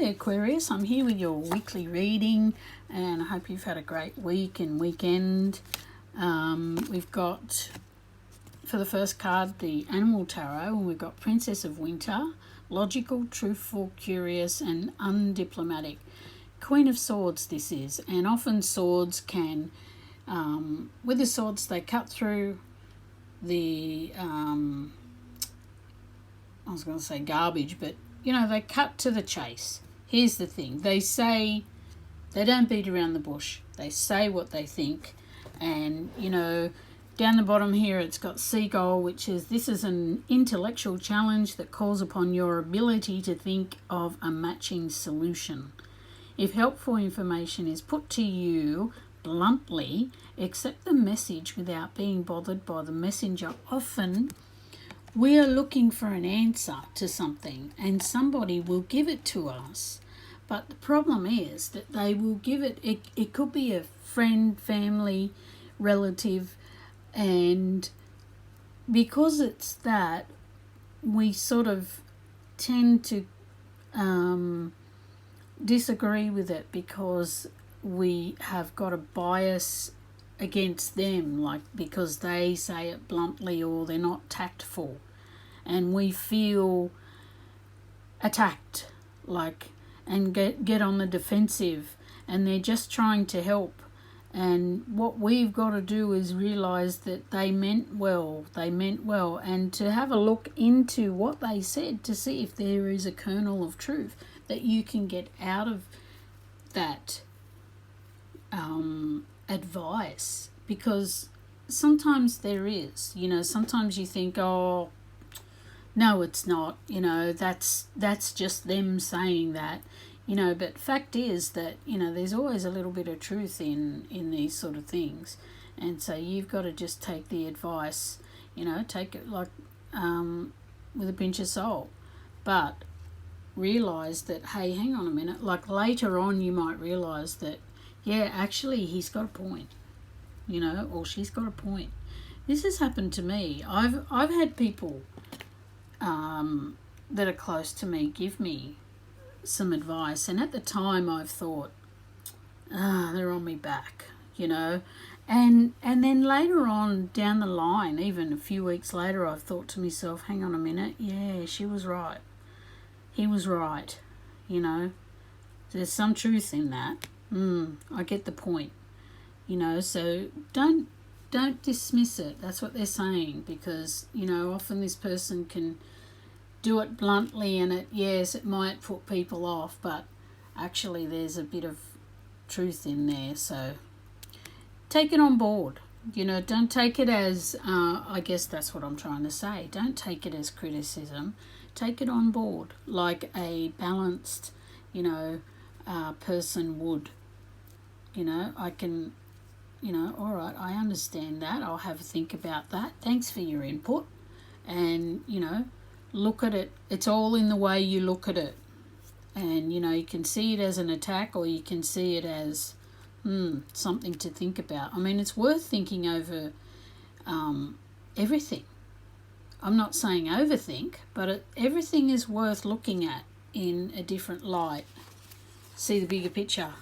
Hey Aquarius, I'm here with your weekly reading and I hope you've had a great week and weekend. We've got, for the first card, the Animal Tarot, and we've got Princess of Winter, logical, truthful, curious and undiplomatic. Queen of Swords this is, and often swords can, with the swords they cut through the, I was going to say garbage, but they cut to the chase. Here's the thing. They don't beat around the bush. They say what they think. And, down the bottom here it's got Seagull, which is, this is an intellectual challenge that calls upon your ability to think of a matching solution. If helpful information is put to you bluntly, accept the message without being bothered by the messenger. Often we are looking for an answer to something and somebody will give it to us. But the problem is that they will give it could be a friend, family, relative, and because it's that, we sort of tend to disagree with it because we have got a bias against them, like because they say it bluntly or they're not tactful, and we feel attacked, and get on the defensive, and they're just trying to help. And what we've got to do is realize that they meant well, and to have a look into what they said to see if there is a kernel of truth that you can get out of that advice, because sometimes there is, sometimes you think, oh no it's not, that's just them saying that, but fact is that there's always a little bit of truth in these sort of things. And so you've got to just take the advice, take it with a pinch of salt, but realize that, hey, hang on a minute, later on you might realize that, yeah, actually he's got a point, or she's got a point. This has happened to me. I've had people that are close to me give me some advice, and at the time I've thought, they're on me back, and then later on down the line, even a few weeks later, I've thought to myself, hang on a minute, yeah, she was right, he was right, there's some truth in that. I get the point, so don't dismiss it. That's what they're saying, because often this person can do it bluntly, and it might put people off, but actually there's a bit of truth in there. So take it on board. Don't take it as I guess that's what I'm trying to say. Don't take it as criticism. Take it on board like a balanced person would. I can, all right, I understand that. I'll have a think about that. Thanks for your input. And, look at it. It's all in the way you look at it. And, you can see it as an attack, or you can see it as something to think about. I mean, it's worth thinking over everything. I'm not saying overthink, but everything is worth looking at in a different light. See the bigger picture.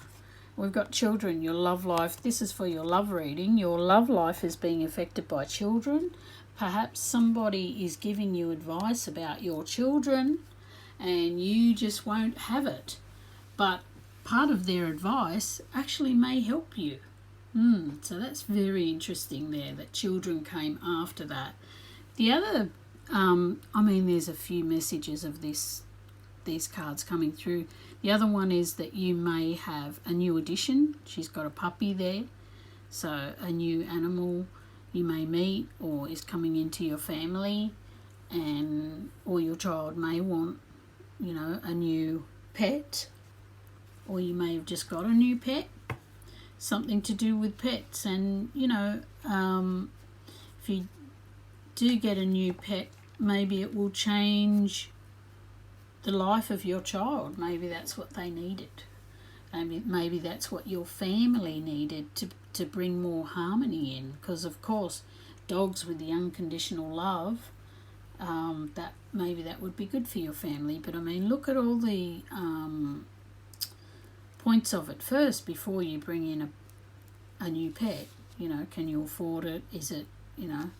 We've got children, your love life. This is for your love reading. Your love life is being affected by children. Perhaps somebody is giving you advice about your children and you just won't have it. But part of their advice actually may help you. So that's very interesting there, that children came after that. The other, there's a few messages of these cards coming through. The other one is that you may have a new addition. She's got a puppy there. So a new animal you may meet or is coming into your family, or your child may want, a new pet, or you may have just got a new pet. Something to do with pets. And, if you do get a new pet, maybe it will change the life of your child. Maybe that's what they needed. Maybe that's what your family needed to bring more harmony in. Because, of course, dogs with the unconditional love that maybe that would be good for your family. But I mean, look at all the points of it first before you bring in a new pet. You know, can you afford it? Is it, you know,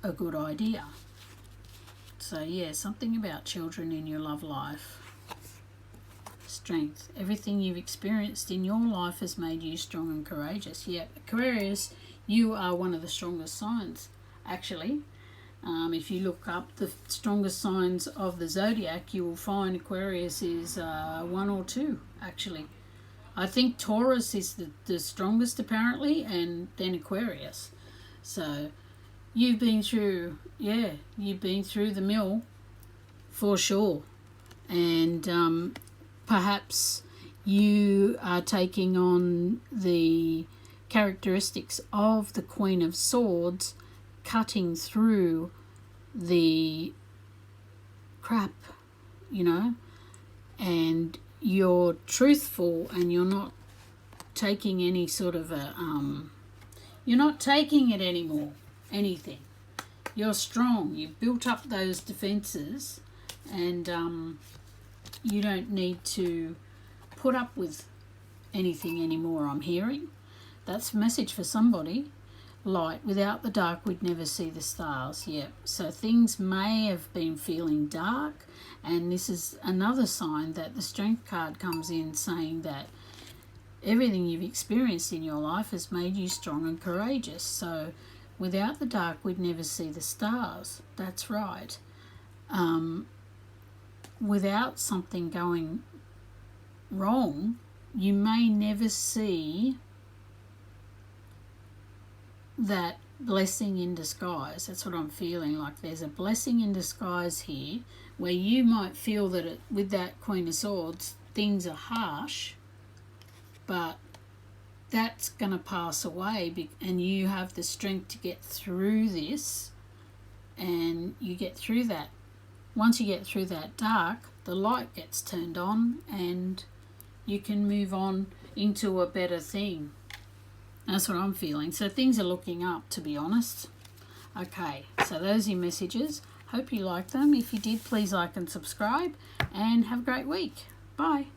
a good idea? So yeah, something about children in your love life. Strength. Everything you've experienced in your life has made you strong and courageous. Yeah, Aquarius, you are one of the strongest signs, actually. If you look up the strongest signs of the zodiac, you will find Aquarius is 1 or 2, actually. I think Taurus is the strongest, apparently, and then Aquarius. So you've been through the mill for sure. And perhaps you are taking on the characteristics of the Queen of Swords, cutting through the crap, you know, and you're truthful and you're not taking any sort of you're not taking it anymore, anything. You're strong. You've built up those defenses, and you don't need to put up with anything anymore, I'm hearing. That's a message for somebody. Light. Without the dark, we'd never see the stars. Yeah. So things may have been feeling dark, and this is another sign that the Strength card comes in saying that everything you've experienced in your life has made you strong and courageous. So without the dark, we'd never see the stars. That's right. Without something going wrong, you may never see that blessing in disguise. That's what I'm feeling, like there's a blessing in disguise here, where you might feel that with that Queen of Swords, things are harsh, but that's going to pass away, and you have the strength to get through this, and you get through that. Once you get through that dark, the light gets turned on, and you can move on into a better thing. That's what I'm feeling. So things are looking up, to be honest. Okay, so those are your messages. Hope you like them. If you did, please like and subscribe, and have a great week. Bye.